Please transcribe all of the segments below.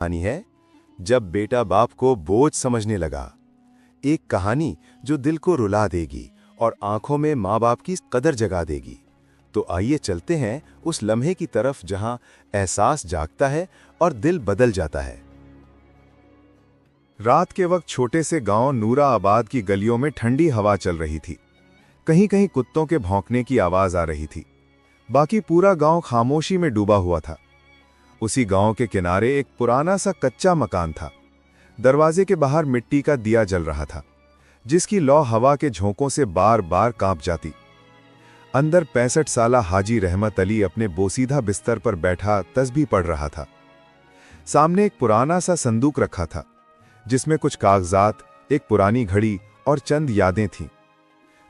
कहानी है जब बेटा बाप को बोझ समझने लगा। एक कहानी जो दिल को रुला देगी और आंखों में माँ बाप की कदर जगा देगी। तो आइए चलते हैं उस लम्हे की तरफ जहां एहसास जागता है और दिल बदल जाता है। रात के वक्त छोटे से गांव नूराबाद की गलियों में ठंडी हवा चल रही थी। कहीं कहीं कुत्तों के भौंकने की आवाज आ रही थी। बाकी पूरा गांव खामोशी में डूबा हुआ था। उसी गांव के किनारे एक पुराना सा कच्चा मकान था। दरवाजे के बाहर मिट्टी का दिया जल रहा था, जिसकी लौ हवा के झोंकों से बार बार कांप जाती। अंदर 65 साला हाजी रहमत अली अपने बोसीधा बिस्तर पर बैठा तस्बीह पढ़ रहा था। सामने एक पुराना सा संदूक रखा था, जिसमें कुछ कागजात, एक पुरानी घड़ी और चंद यादें थीं।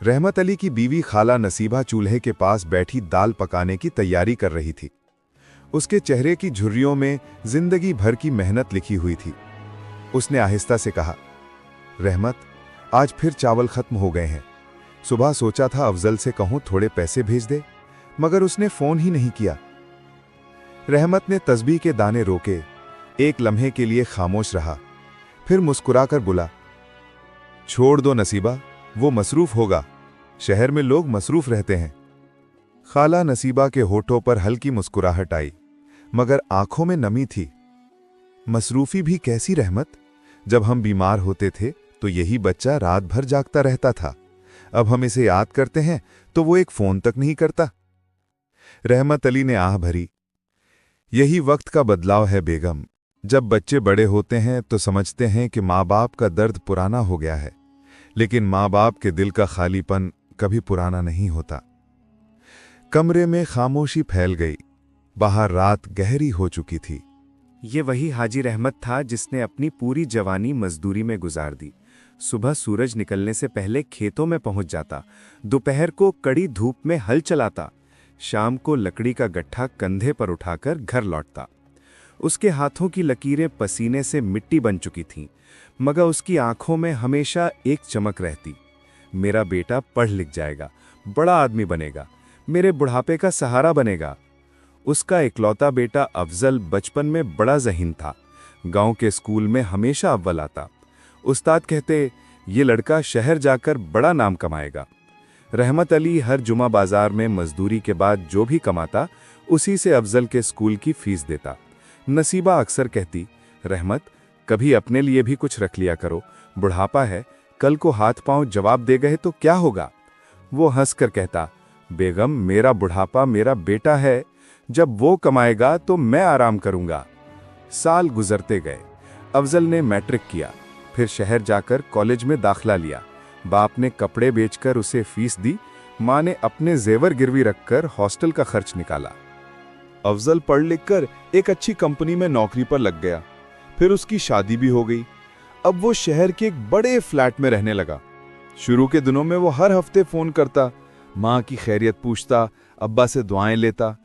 रहमत अली की बीवी खाला नसीबा चूल्हे के पास बैठी दाल पकाने की तैयारी कर रही थी। उसके चेहरे की झुर्रियों में जिंदगी भर की मेहनत लिखी हुई थी। उसने आहिस्ता से कहा, रहमत, आज फिर चावल खत्म हो गए हैं। सुबह सोचा था अफजल से कहूं थोड़े पैसे भेज दे, मगर उसने फोन ही नहीं किया। रहमत ने तस्बीह के दाने रोके, एक लम्हे के लिए खामोश रहा, फिर मुस्कुराकर बोला, छोड़ दो नसीबा, वो मसरूफ होगा। शहर में लोग मसरूफ रहते हैं। खाला नसीबा के होठों पर हल्की मुस्कुराहट आई, मगर आंखों में नमी थी। मसरूफी भी कैसी रहमत? जब हम बीमार होते थे तो यही बच्चा रात भर जागता रहता था। अब हम इसे याद करते हैं तो वो एक फोन तक नहीं करता। रहमत अली ने आह भरी। यही वक्त का बदलाव है बेगम। जब बच्चे बड़े होते हैं तो समझते हैं कि माँ बाप का दर्द पुराना हो गया है, लेकिन माँ बाप के दिल का खालीपन कभी पुराना नहीं होता। कमरे में खामोशी फैल गई। बाहर रात गहरी हो चुकी थी। ये वही हाजी रहमत था जिसने अपनी पूरी जवानी मजदूरी में गुजार दी। सुबह सूरज निकलने से पहले खेतों में पहुंच जाता, दोपहर को कड़ी धूप में हल चलाता, शाम को लकड़ी का गट्ठा कंधे पर उठाकर घर लौटता। उसके हाथों की लकीरें पसीने से मिट्टी बन चुकी थीं, मगर उसकी आंखों में हमेशा एक चमक रहती। मेरा बेटा पढ़ लिख जाएगा, बड़ा आदमी बनेगा, मेरे बुढ़ापे का सहारा बनेगा। उसका इकलौता बेटा अफजल बचपन में बड़ा ज़हीन था। गांव के स्कूल में हमेशा अव्वल आता। उस्ताद कहते, ये लड़का शहर जाकर बड़ा नाम कमाएगा। रहमत अली हर जुमा बाजार में मजदूरी के बाद जो भी कमाता, उसी से अफजल के स्कूल की फीस देता। नसीबा अक्सर कहती, रहमत, कभी अपने लिए भी कुछ रख लिया करो, बुढ़ापा है, कल को हाथ पांव जवाब दे गए तो क्या होगा। वो हंसकर कहता, बेगम, मेरा बुढ़ापा मेरा बेटा है, जब वो कमाएगा तो मैं आराम करूंगा। साल गुजरते गए। अफजल ने मैट्रिक किया, फिर शहर जाकर कॉलेज में दाखला लिया। बाप ने कपड़े बेचकर उसे फीस दी, माँ ने अपने जेवर गिरवी रखकर हॉस्टल का खर्च निकाला। अफजल पढ़ लिख कर एक अच्छी कंपनी में नौकरी पर लग गया। फिर उसकी शादी भी हो गई। अब वो शहर के एक बड़े फ्लैट में रहने लगा। शुरू के दिनों में वो हर हफ्ते फोन करता, माँ की खैरियत पूछता, अब्बा से दुआएं लेता।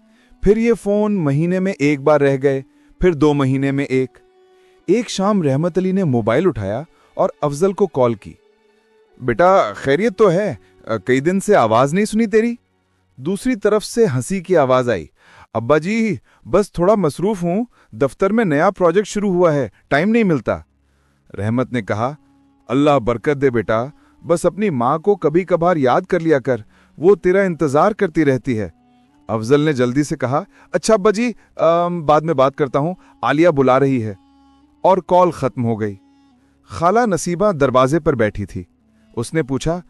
फिर ये फोन महीने में एक बार रह गए, फिर 2 महीने में एक शाम रहमत अली ने मोबाइल उठाया और अफजल को कॉल की। बेटा, खैरियत तो है? कई दिन से आवाज नहीं सुनी तेरी। दूसरी तरफ से हंसी की आवाज आई। अब्बा जी, बस थोड़ा मसरूफ हूं, दफ्तर में नया प्रोजेक्ट शुरू हुआ है, टाइम नहीं मिलता। रहमत ने कहा, अल्लाह बरकत दे बेटा, बस अपनी माँ को कभी कभार याद कर लिया कर, वो तेरा इंतजार करती रहती है। अफजल ने जल्दी से कहा, अच्छा अब्बा जी, बाद में बात करता हूं, आलिया बुला रही है। और कॉल खत्म हो गई। खाला नसीबा दरवाजे पर बैठी थी। उसने पूछा,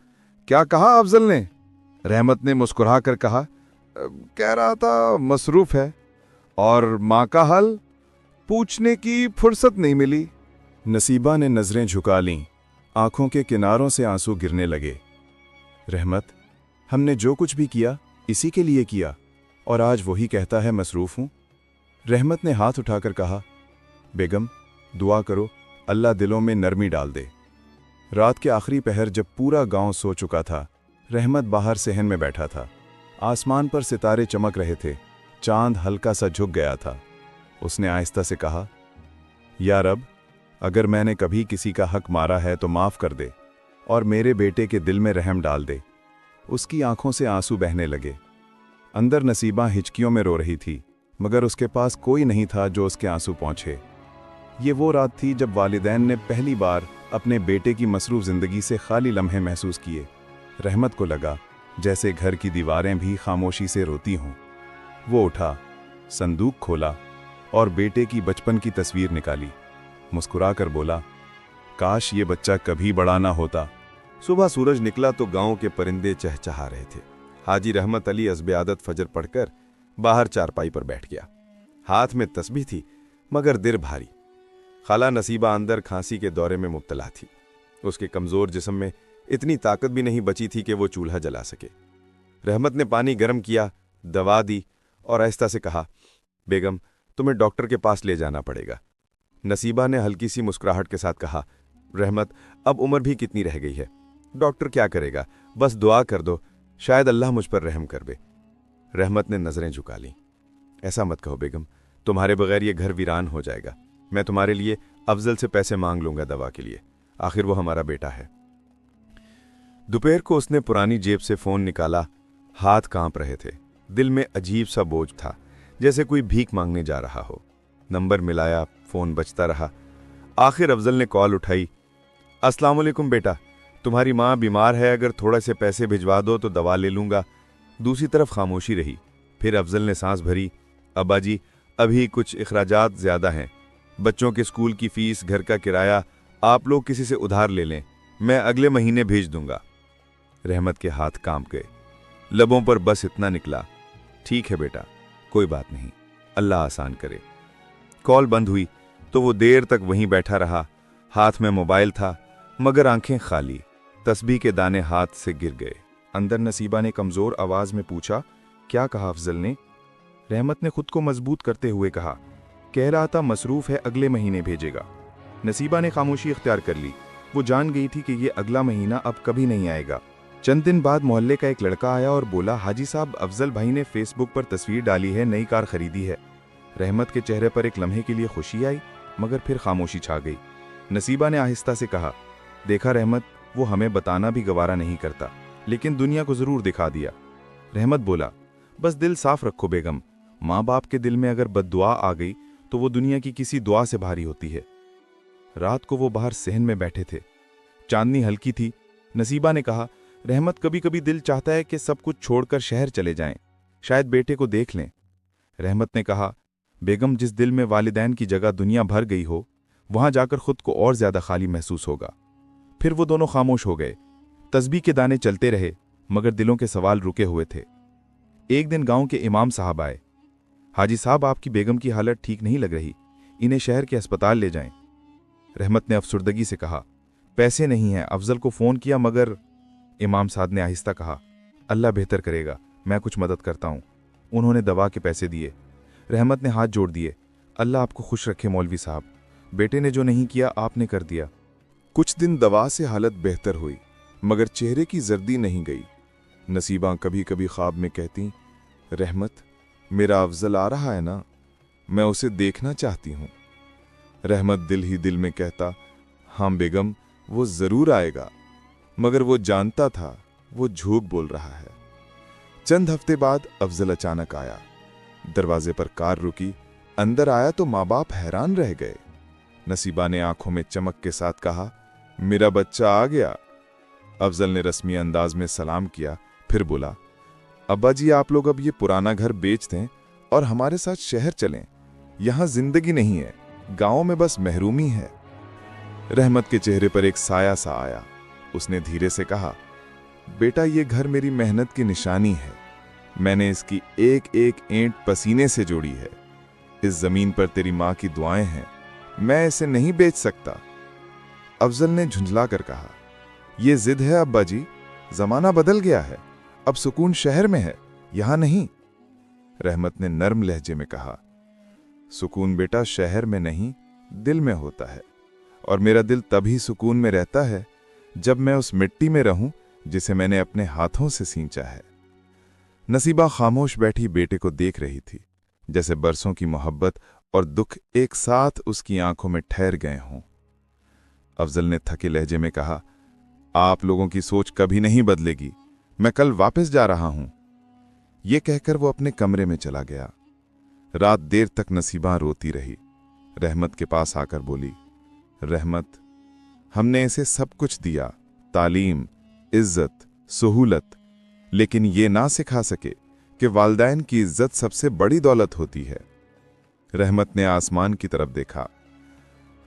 क्या कहा अफजल ने? रहमत ने मुस्कुरा कर कहा, कह रहा था मसरूफ है। और माँ का हाल? पूछने की फुर्सत नहीं मिली। नसीबा ने नजरें झुका लीं, आंखों के किनारों से आंसू गिरने लगे। रहमत, हमने जो कुछ भी किया इसी के लिए किया, और आज वही कहता है मसरूफ हूं। रहमत ने हाथ उठाकर कहा, बेगम, दुआ करो, अल्लाह दिलों में नरमी डाल दे। रात के आखिरी पहर जब पूरा गांव सो चुका था, रहमत बाहर सहन में बैठा था। आसमान पर सितारे चमक रहे थे, चांद हल्का सा झुक गया था। उसने आहिस्ता से कहा, या रब, अगर मैंने कभी किसी का हक मारा है तो माफ कर दे, और मेरे बेटे के दिल में रहम डाल दे। उसकी आंखों से आंसू बहने लगे। अंदर नसीबा हिचकियों में रो रही थी, मगर उसके पास कोई नहीं था जो उसके आंसू पहुंचे। ये वो रात थी जब वालिदैन ने पहली बार अपने बेटे की मसरूफ जिंदगी से खाली लम्हे महसूस किए। रहमत को लगा जैसे घर की दीवारें भी खामोशी से रोती हों। वो उठा, संदूक खोला और बेटे की बचपन की तस्वीर निकाली। मुस्कुराकर बोला, काश ये बच्चा कभी बड़ा ना होता। सुबह सूरज निकला तो गांव के परिंदे चहचहा रहे थे। हाजी रहमत अली अज़्ब आदत फजर पढ़कर बाहर चारपाई पर बैठ गया। हाथ में तस्बीह थी मगर दिल भारी। खाला नसीबा अंदर खांसी के दौरे में मुब्तला थी। उसके कमज़ोर जिस्म में इतनी ताकत भी नहीं बची थी कि वो चूल्हा जला सके। रहमत ने पानी गर्म किया, दवा दी और आहिस्ता से कहा, बेगम तुम्हें डॉक्टर के पास ले जाना पड़ेगा। नसीबा ने हल्की सी मुस्कुराहट के साथ कहा, रहमत अब उम्र भी कितनी रह गई है, डॉक्टर क्या करेगा, बस दुआ कर दो, शायद अल्लाह मुझ पर रहम कर दे। रहमत ने नजरें झुका लीं। ऐसा मत कहो बेगम, तुम्हारे बगैर ये घर वीरान हो जाएगा। मैं तुम्हारे लिए अफजल से पैसे मांग लूंगा दवा के लिए, आखिर वो हमारा बेटा है। दोपहर को उसने पुरानी जेब से फोन निकाला। हाथ कांप रहे थे, दिल में अजीब सा बोझ था, जैसे कोई भीख मांगने जा रहा हो। नंबर मिलाया, फोन बजता रहा। आखिर अफजल ने कॉल उठाई। अस्सलाम वालेकुम बेटा, तुम्हारी माँ बीमार है, अगर थोड़ा से पैसे भिजवा दो तो दवा ले लूंगा। दूसरी तरफ खामोशी रही। फिर अफजल ने सांस भरी, अब्बा जी अभी कुछ इखराजात ज्यादा हैं, बच्चों के स्कूल की फीस, घर का किराया, आप लोग किसी से उधार ले लें, मैं अगले महीने भेज दूंगा। रहमत के हाथ कांप गए, लबों पर बस इतना निकला, ठीक है बेटा, कोई बात नहीं, अल्लाह आसान करे। कॉल बंद हुई तो वो देर तक वहीं बैठा रहा। हाथ में मोबाइल था मगर आंखें खाली। तस्बीह के दाने हाथ से गिर गए। अंदर नसीबा ने कमजोर आवाज में पूछा, क्या कहा अफजल ने? रहमत ने खुद को मजबूत करते हुए कहा, कह रहा था मसरूफ है, अगले महीने भेजेगा। नसीबा ने खामोशी इख्तियार कर ली। वो जान गई थी कि ये अगला महीना अब कभी नहीं आएगा। चंद दिन बाद मोहल्ले का एक लड़का आया और बोला, हाजी साहब अफजल भाई ने फेसबुक पर तस्वीर डाली है, नई कार खरीदी है। रहमत के चेहरे पर एक लम्हे के लिए खुशी आई मगर फिर खामोशी छा गई। नसीबा ने आहिस्ता से कहा, देखा रहमत, वो हमें बताना भी गवारा नहीं करता, लेकिन दुनिया को जरूर दिखा दिया। रहमत बोला, बस दिल साफ रखो बेगम, माँ बाप के दिल में अगर बद्दुआ आ गई तो वो दुनिया की किसी दुआ से भारी होती है। रात को वो बाहर सहन में बैठे थे, चांदनी हल्की थी। नसीबा ने कहा, रहमत कभी कभी दिल चाहता है कि सब कुछ छोड़कर शहर चले जाएं, शायद बेटे को देख लें। रहमत ने कहा, बेगम जिस दिल में वालिदैन की जगह दुनिया भर गई हो, वहां जाकर खुद को और ज्यादा खाली महसूस होगा। फिर वो दोनों खामोश हो गए। तस्बीह के दाने चलते रहे मगर दिलों के सवाल रुके हुए थे। एक दिन गांव के इमाम साहब आए। हाजी साहब आपकी बेगम की हालत ठीक नहीं लग रही, इन्हें शहर के अस्पताल ले जाएं। रहमत ने अफसुर्दगी से कहा, पैसे नहीं हैं, अफजल को फोन किया मगर। इमाम साहब ने आहिस्ता कहा, अल्लाह बेहतर करेगा, मैं कुछ मदद करता हूं। उन्होंने दवा के पैसे दिए। रहमत ने हाथ जोड़ दिए, अल्लाह आपको खुश रखे मौलवी साहब, बेटे ने जो नहीं किया आपने कर दिया। कुछ दिन दवा से हालत बेहतर हुई मगर चेहरे की जर्दी नहीं गई। नसीबा कभी कभी ख्वाब में कहती, रहमत मेरा अफजल आ रहा है ना, मैं उसे देखना चाहती हूं। रहमत दिल ही दिल में कहता, हाँ बेगम वो जरूर आएगा, मगर वो जानता था वो झूठ बोल रहा है। चंद हफ्ते बाद अफजल अचानक आया। दरवाजे पर कार रुकी, अंदर आया तो माँ बाप हैरान रह गए। नसीबा ने आंखों में चमक के साथ कहा, मेरा बच्चा आ गया। अफजल ने रस्मी अंदाज में सलाम किया, फिर बोला, अब्बा जी आप लोग अब ये पुराना घर बेच दें और हमारे साथ शहर चलें, यहां जिंदगी नहीं है, गांव में बस महरूमी है। रहमत के चेहरे पर एक साया सा आया। उसने धीरे से कहा, बेटा ये घर मेरी मेहनत की निशानी है, मैंने इसकी एक एक ईंट पसीने से जोड़ी है। इस जमीन पर तेरी माँ की दुआएं हैं, मैं इसे नहीं बेच सकता। अफजल ने झुंझला कर कहा, यह जिद है अब्बा जी, जमाना बदल गया है, अब सुकून शहर में है, यहां नहीं। रहमत ने नर्म लहजे में कहा, सुकून बेटा शहर में नहीं दिल में होता है, और मेरा दिल तभी सुकून में रहता है जब मैं उस मिट्टी में रहूं जिसे मैंने अपने हाथों से सींचा है। नसीबा खामोश बैठी बेटे को देख रही थी, जैसे बरसों की मोहब्बत और दुख एक साथ उसकी आंखों में ठहर गए हों। अफजल ने थके लहजे में कहा, आप लोगों की सोच कभी नहीं बदलेगी, मैं कल वापस जा रहा हूं। यह कहकर वो अपने कमरे में चला गया। रात देर तक नसीबा रोती रही। रहमत के पास आकर बोली, रहमत, हमने इसे सब कुछ दिया, तालीम, इज्जत, सहूलत, लेकिन ये ना सिखा सके कि वालिदैन की इज्जत सबसे बड़ी दौलत होती है। रहमत ने आसमान की तरफ देखा।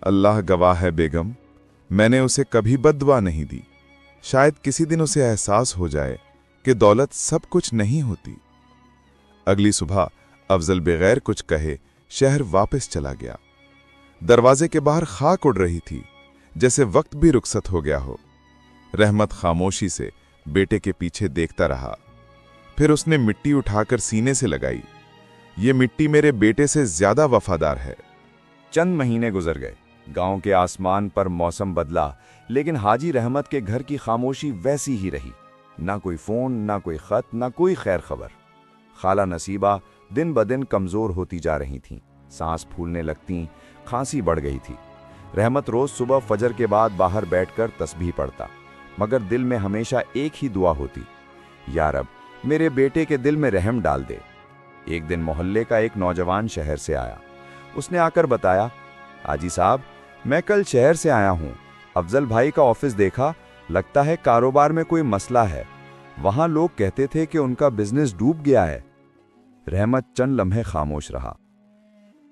अल्लाह गवाह है बेगम, मैंने उसे कभी बद्दुआ नहीं दी। शायद किसी दिन उसे एहसास हो जाए कि दौलत सब कुछ नहीं होती। अगली सुबह अफजल बगैर कुछ कहे शहर वापस चला गया। दरवाजे के बाहर खाक उड़ रही थी, जैसे वक्त भी रुखसत हो गया हो। रहमत खामोशी से बेटे के पीछे देखता रहा। फिर उसने मिट्टी उठाकर सीने से लगाई। ये मिट्टी मेरे बेटे से ज्यादा वफादार है। चंद महीने गुजर गए। गांव के आसमान पर मौसम बदला, लेकिन हाजी रहमत के घर की खामोशी वैसी ही रही। ना कोई फोन, ना कोई खत, ना कोई खैर खबर। खाला नसीबा दिन ब दिन कमजोर होती जा रही थीं। सांस फूलने लगती, खांसी बढ़ गई थी। रहमत रोज सुबह फजर के बाद बाहर बैठकर तस्बीह पढ़ता, मगर दिल में हमेशा एक ही दुआ होती, या रब मेरे बेटे के दिल में रहम डाल दे। एक दिन मोहल्ले का एक नौजवान शहर से आया। उसने आकर बताया, हाजी साहब, मैं कल शहर से आया हूं। अफजल भाई का ऑफिस देखा, लगता है कारोबार में कोई मसला है। वहां लोग कहते थे कि उनका बिजनेस डूब गया है। रहमत चंद लम्हे खामोश रहा।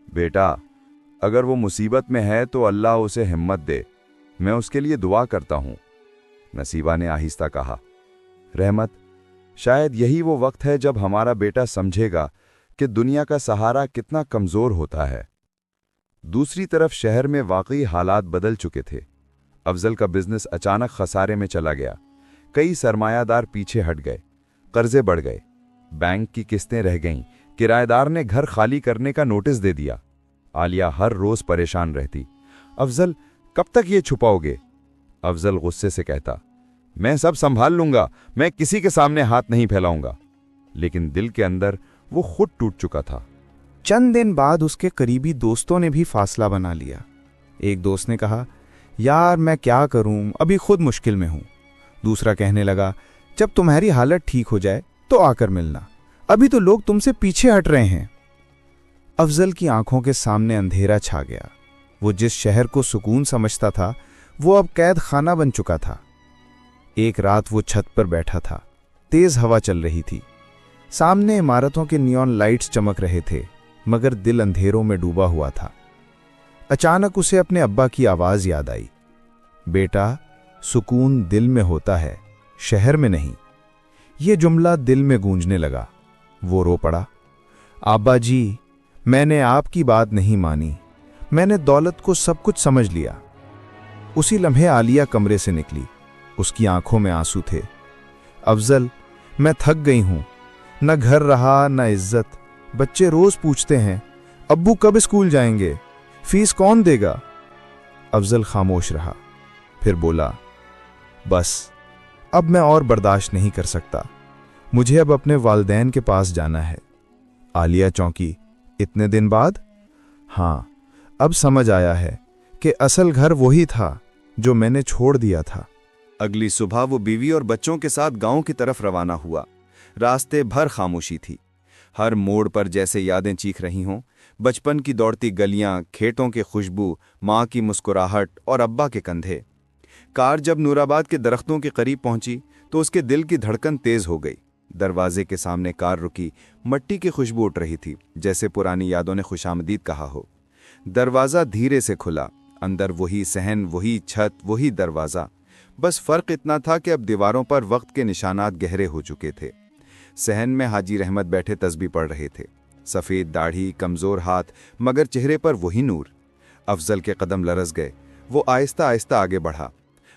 बेटा, अगर वो मुसीबत में है तो अल्लाह उसे हिम्मत दे, मैं उसके लिए दुआ करता हूं, नसीबा ने आहिस्ता कहा। रहमत, शायद यही वो वक्त है जब हमारा बेटा समझेगा कि दुनिया का सहारा कितना कमजोर होता है। दूसरी तरफ शहर में वाकई हालात बदल चुके थे। अफजल का बिजनेस अचानक खसारे में चला गया। कई सरमायादार पीछे हट गए, कर्जे बढ़ गए, बैंक की किस्तें रह गईं, किराएदार ने घर खाली करने का नोटिस दे दिया। आलिया हर रोज परेशान रहती, अफजल कब तक ये छुपाओगे? अफजल गुस्से से कहता, मैं सब संभाल लूंगा, मैं किसी के सामने हाथ नहीं फैलाऊंगा। लेकिन दिल के अंदर वो खुद टूट चुका था। चंद दिन बाद उसके करीबी दोस्तों ने भी फासला बना लिया। एक दोस्त ने कहा, यार मैं क्या करूं, अभी खुद मुश्किल में हूं। दूसरा कहने लगा, जब तुम्हारी हालत ठीक हो जाए तो आकर मिलना, अभी तो लोग तुमसे पीछे हट रहे हैं। अफजल की आंखों के सामने अंधेरा छा गया। वो जिस शहर को सुकून समझता था, वो अब कैद खाना बन चुका था। एक रात वो छत पर बैठा था। तेज हवा चल रही थी। सामने इमारतों के नियॉन लाइट्स चमक रहे थे, मगर दिल अंधेरों में डूबा हुआ था। अचानक उसे अपने अब्बा की आवाज याद आई, बेटा, सुकून दिल में होता है, शहर में नहीं। ये जुमला दिल में गूंजने लगा। वो रो पड़ा, आबा जी, मैंने आपकी बात नहीं मानी, मैंने दौलत को सब कुछ समझ लिया। उसी लम्हे आलिया कमरे से निकली। उसकी आंखों में आंसू थे। अफजल, मैं थक गई हूं, न घर रहा न इज्जत। बच्चे रोज पूछते हैं, अब्बू कब स्कूल जाएंगे, फीस कौन देगा? अफजल खामोश रहा, फिर बोला, बस अब मैं और बर्दाश्त नहीं कर सकता, मुझे अब अपने वालिदैन के पास जाना है। आलिया चौंकी, इतने दिन बाद? हाँ, अब समझ आया है कि असल घर वही था जो मैंने छोड़ दिया था। अगली सुबह वो बीवी और बच्चों के साथ गांव की तरफ रवाना हुआ। रास्ते भर खामोशी थी। हर मोड़ पर जैसे यादें चीख रही हों, बचपन की दौड़ती गलियां, खेतों की खुशबू, माँ की मुस्कुराहट और अब्बा के कंधे। कार जब नूराबाद के दरख्तों के करीब पहुंची तो उसके दिल की धड़कन तेज हो गई। दरवाजे के सामने कार रुकी। मट्टी की खुशबू उठ रही थी, जैसे पुरानी यादों ने खुशामदीद कहा हो। दरवाज़ा धीरे से खुला। अंदर वही सहन, वही छत, वही दरवाज़ा। बस फर्क इतना था कि अब दीवारों पर वक्त के निशानात गहरे हो चुके थे। सहन में हाजी रहमत बैठे तस्बीह पढ़ रहे थे। सफ़ेद दाढ़ी, कमज़ोर हाथ, मगर चेहरे पर वही नूर। अफजल के कदम लरस गए। वो आहिस्ता आहिस्ता आगे बढ़ा।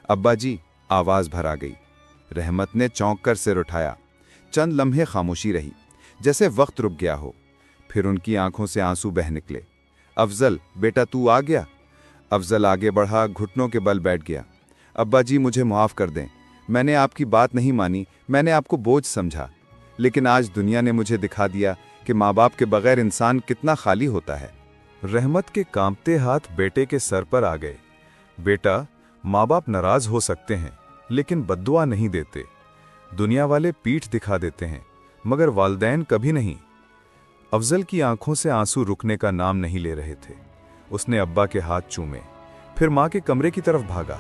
अब्बा जी, आवाज़ भर आ गई। रहमत ने चौंक कर सिर उठाया। चंद लम्हे खामोशी रही, जैसे वक्त रुक गया हो। फिर उनकी आंखों से आंसू बह निकले। अफजल, बेटा तू आ गया? अफजल आगे बढ़ा, घुटनों के बल बैठ गया। अब्बा जी, मुझे माफ़ कर दें, मैंने आपकी बात नहीं मानी, मैंने आपको बोझ समझा। लेकिन आज दुनिया ने मुझे दिखा दिया कि माँ बाप के बगैर इंसान कितना खाली होता है। रहमत के कांपते हाथ बेटे के सर पर आ गए। बेटा, माँ बाप नाराज हो सकते हैं, लेकिन बद्दुआ नहीं देते। दुनिया वाले पीठ दिखा देते हैं, मगर वालिदैन कभी नहीं। अफजल की आंखों से आंसू रुकने का नाम नहीं ले रहे थे। उसने अब्बा के हाथ चूमे, फिर माँ के कमरे की तरफ भागा।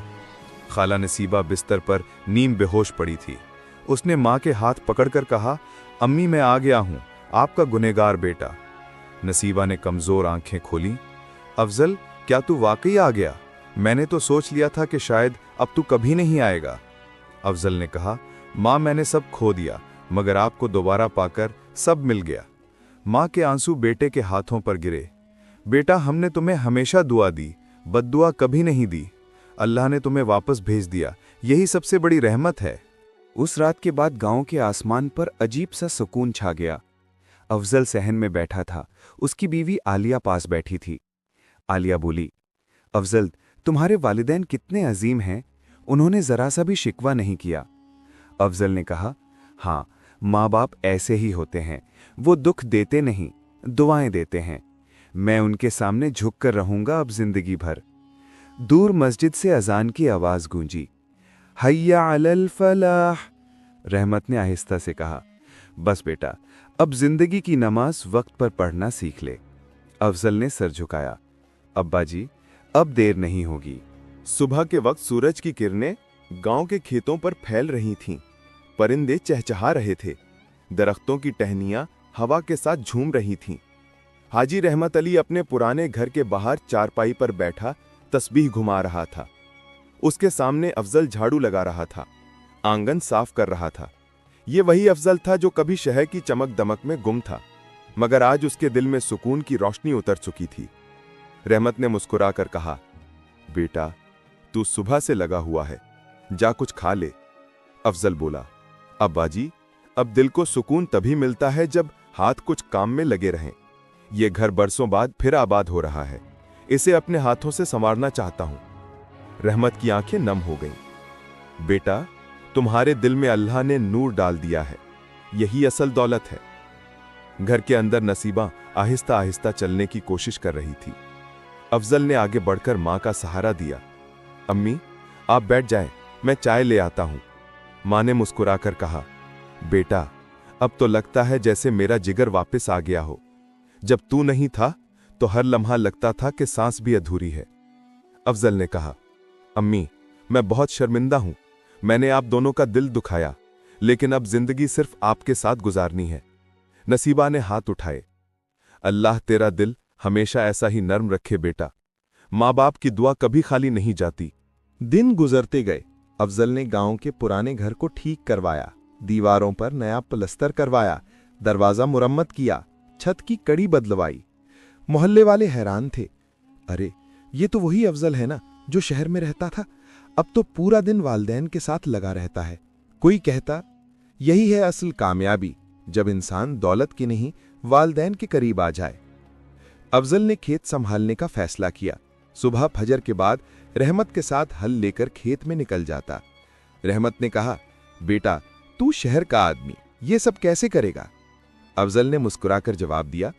खाला नसीबा बिस्तर पर नीम बेहोश पड़ी थी। उसने माँ के हाथ पकड़कर कहा, अम्मी मैं आ गया हूँ, आपका गुनहगार बेटा। नसीबा ने कमजोर आंखें खोली। अफजल, क्या तू वाकई आ गया? मैंने तो सोच लिया था कि शायद अब तू कभी नहीं आएगा। अफजल ने कहा, माँ मैंने सब खो दिया, मगर आपको दोबारा पाकर सब मिल गया। माँ के आंसू बेटे के हाथों पर गिरे। बेटा, हमने तुम्हें हमेशा दुआ दी, बद्दुआ कभी नहीं दी। अल्लाह ने तुम्हें वापस भेज दिया, यही सबसे बड़ी रहमत है। उस रात के बाद गांव के आसमान पर अजीब सा सुकून छा गया। अफजल सहन में बैठा था, उसकी बीवी आलिया पास बैठी थी। आलिया बोली, अफजल, तुम्हारे वालिदैन कितने अजीम हैं, उन्होंने जरा सा भी शिकवा नहीं किया। अफजल ने कहा, हाँ, माँ बाप ऐसे ही होते हैं, वो दुख देते नहीं, दुआएं देते हैं। मैं उनके सामने झुककर रहूंगा अब जिंदगी भर। दूर मस्जिद से अजान की आवाज गूंजी। हय्या अलल फलाह, रहमत ने आहिस्ता से कहा, बस बेटा, अब जिंदगी की नमाज वक्त पर पढ़ना सीख ले। अफजल ने सर झुकाया, अब्बा जी, अब देर नहीं होगी। सुबह के वक्त सूरज की किरणें गांव के खेतों पर फैल रही थीं। परिंदे चहचहा रहे थे। दरख्तों की टहनियां हवा के साथ झूम रही थीं। हाजी रहमत अली अपने पुराने घर के बाहर चारपाई पर बैठा तस्बीह घुमा रहा था। उसके सामने अफजल झाड़ू लगा रहा था, आंगन साफ कर रहा था। ये वही अफजल था जो कभी शहर की चमक दमक में गुम था, मगर आज उसके दिल में सुकून की रोशनी उतर चुकी थी। रहमत ने मुस्कुराकर कहा, बेटा, तू सुबह से लगा हुआ है, जा कुछ खा ले। अफजल बोला, अब्बा जी, अब दिल को सुकून तभी मिलता है जब हाथ कुछ काम में लगे रहें। ये घर बरसों बाद फिर आबाद हो रहा है, इसे अपने हाथों से संवारना चाहता हूं। रहमत की आंखें नम हो गईं। बेटा, तुम्हारे दिल में अल्लाह ने नूर डाल दिया है, यही असल दौलत है। घर के अंदर नसीबा आहिस्ता आहिस्ता चलने की कोशिश कर रही थी। अफजल ने आगे बढ़कर मां का सहारा दिया। अम्मी, आप बैठ जाएं, मैं चाय ले आता हूं। मां ने मुस्कुराकर कहा, बेटा, अब तो लगता है जैसे मेरा जिगर वापस आ गया हो। जब तू नहीं था तो हर लम्हा लगता था कि सांस भी अधूरी है। अफजल ने कहा, अम्मी, मैं बहुत शर्मिंदा हूं, मैंने आप दोनों का दिल दुखाया, लेकिन अब जिंदगी सिर्फ आपके साथ गुजारनी है। नसीबा ने हाथ उठाए। अल्लाह तेरा दिल हमेशा ऐसा ही नर्म रखे बेटा। माँ बाप की दुआ कभी खाली नहीं जाती। दिन गुजरते गए। अफजल ने गांव के पुराने घर को ठीक करवाया, दीवारों पर नया प्लस्तर करवाया, दरवाजा मुरम्मत किया, छत की कड़ी बदलवाई। मोहल्ले वाले हैरान थे, अरे ये तो वही अफजल है ना जो शहर में रहता था, अब तो पूरा दिन वालिदैन के साथ लगा रहता है। कोई कहता, यही है असल कामयाबी, जब इंसान दौलत की नहीं वालिदैन के करीब आ जाए। अफजल ने खेत संभालने का फैसला किया। सुबह फजर के बाद रहमत के साथ हल लेकर खेत में निकल जाता। रहमत ने कहा, बेटा, तू शहर का आदमी, ये सब कैसे करेगा? अफजल ने मुस्कुराकर जवाब दिया,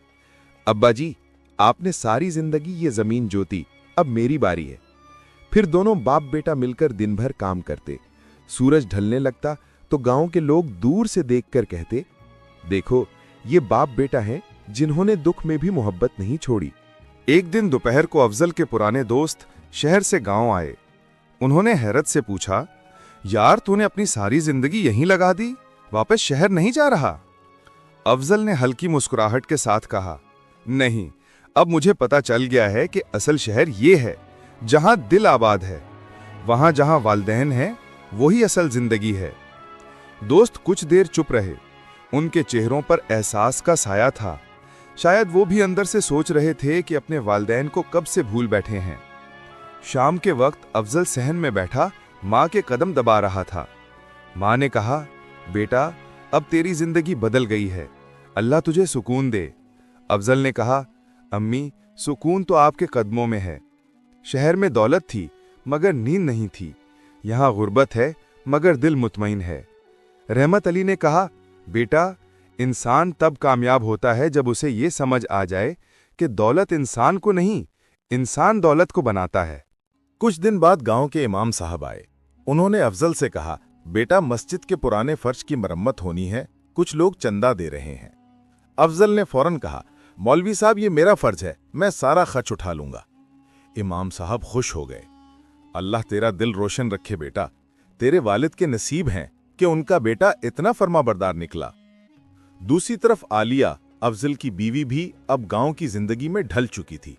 अब्बा जी, आपने सारी जिंदगी ये जमीन जोती, अब मेरी बारी है। फिर दोनों बाप बेटा मिलकर दिन भर काम करते। सूरज ढलने लगता तो गांव के लोग दूर से देखकर कहते, देखो, ये बाप बेटा हैं जिन्होंने दुख में भी मोहब्बत नहीं छोड़ी। एक दिन दोपहर को अफजल के पुराने दोस्त शहर से गांव आए। उन्होंने हैरत से पूछा, यार, तूने अपनी सारी जिंदगी यहीं लगा दी, वापस शहर नहीं जा रहा? अफजल ने हल्की मुस्कुराहट के साथ कहा, नहीं, अब मुझे पता चल गया है कि असल शहर ये है जहां दिल आबाद है, वहां जहां वालिदैन है, वही असल जिंदगी है। दोस्त कुछ देर चुप रहे। उनके चेहरों पर एहसास का साया था। शायद वो भी अंदर से सोच रहे थे कि अपने वालिदैन को कब से भूल बैठे हैं। शाम के वक्त अफजल सहन में बैठा माँ के कदम दबा रहा था। माँ ने कहा, बेटा, अब तेरी जिंदगी बदल गई है, अल्लाह तुझे सुकून दे। अफजल ने कहा, अम्मी, सुकून तो आपके कदमों में है। शहर में दौलत थी मगर नींद नहीं थी, यहाँ गुर्बत है मगर दिल मुतमईन है। रहमत अली ने कहा, बेटा, इंसान तब कामयाब होता है जब उसे ये समझ आ जाए कि दौलत इंसान को नहीं, इंसान दौलत को बनाता है। कुछ दिन बाद गांव के इमाम साहब आए। उन्होंने अफजल से कहा, बेटा, मस्जिद के पुराने फर्श की मरम्मत होनी है, कुछ लोग चंदा दे रहे हैं। अफजल ने फौरन कहा, मौलवी साहब, ये मेरा फर्ज है, मैं सारा खर्च उठा लूंगा। इमाम साहब खुश हो गए। अल्लाह तेरा दिल रोशन रखे बेटा, तेरे वालिद के नसीब हैं कि उनका बेटा इतना फर्माबरदार निकला। दूसरी तरफ आलिया, अफजल की बीवी, भी अब गांव की जिंदगी में ढल चुकी थी।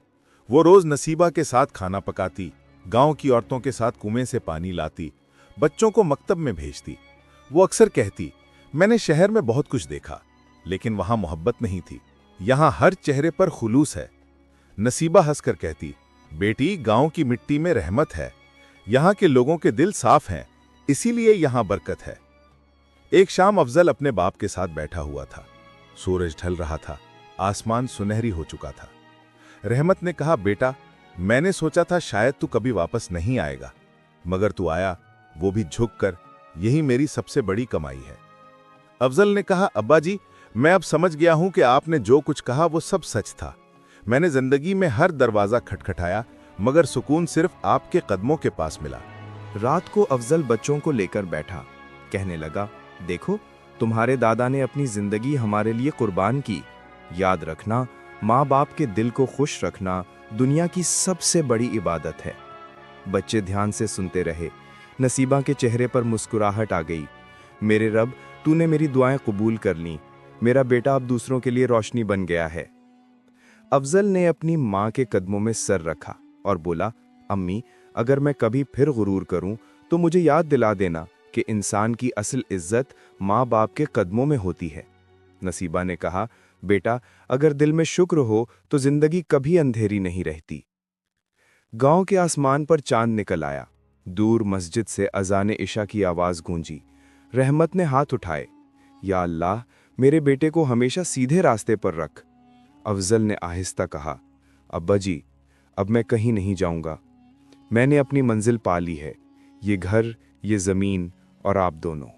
वो रोज नसीबा के साथ खाना पकाती, गांव की औरतों के साथ कुएं से पानी लाती, बच्चों को मकतब में भेजती। वो अक्सर कहती, मैंने शहर में बहुत कुछ देखा, लेकिन वहां मोहब्बत नहीं थी, यहां हर चेहरे पर खुलूस है। नसीबा हंसकर कहती, बेटी, गांव की मिट्टी में रहमत है, यहां के लोगों के दिल साफ हैं, इसीलिए यहां बरकत है। एक शाम अफजल अपने बाप के साथ बैठा हुआ था। सूरज ढल रहा था, आसमान सुनहरी हो चुका था। रहमत ने कहा, बेटा, मैंने सोचा था शायद तू कभी वापस नहीं आएगा, मगर तू आया, वो भी झुककर। यही मेरी सबसे बड़ी कमाई है। अफजल ने कहा, अब्बा जी, मैं अब समझ गया हूं कि आपने जो कुछ कहा वो सब सच था। मैंने जिंदगी में हर दरवाजा खटखटाया, मगर सुकून सिर्फ आपके कदमों के पास मिला। रात को अफजल बच्चों को लेकर बैठा, कहने लगा, देखो, तुम्हारे दादा ने अपनी जिंदगी हमारे लिए कुर्बान की। याद रखना, माँ बाप के दिल को खुश रखना दुनिया की सबसे बड़ी इबादत है। बच्चे ध्यान से सुनते रहे। नसीबा के चेहरे पर मुस्कुराहट आ गई। मेरे रब, तूने मेरी दुआएं कबूल कर लीं। मेरा बेटा अब दूसरों के लिए रोशनी बन गया है। अफजल ने अपनी माँ के कदमों में सर रखा और बोला, अम्मी, अगर मैं कभी फिर गुरूर करूं तो मुझे याद दिला देना कि इंसान की असल इज्जत माँ बाप के कदमों में होती है। नसीबा ने कहा, बेटा, अगर दिल में शुक्र हो तो जिंदगी कभी अंधेरी नहीं रहती। गांव के आसमान पर चांद निकल आया। दूर मस्जिद से अजाने इशा की आवाज गूंजी। रहमत ने हाथ उठाए, या अल्लाह, मेरे बेटे को हमेशा सीधे रास्ते पर रख। अफजल ने आहिस्ता कहा, अब्बा जी, अब मैं कहीं नहीं जाऊंगा। मैंने अपनी मंजिल पा ली है, ये घर, ये जमीन और आप दोनों।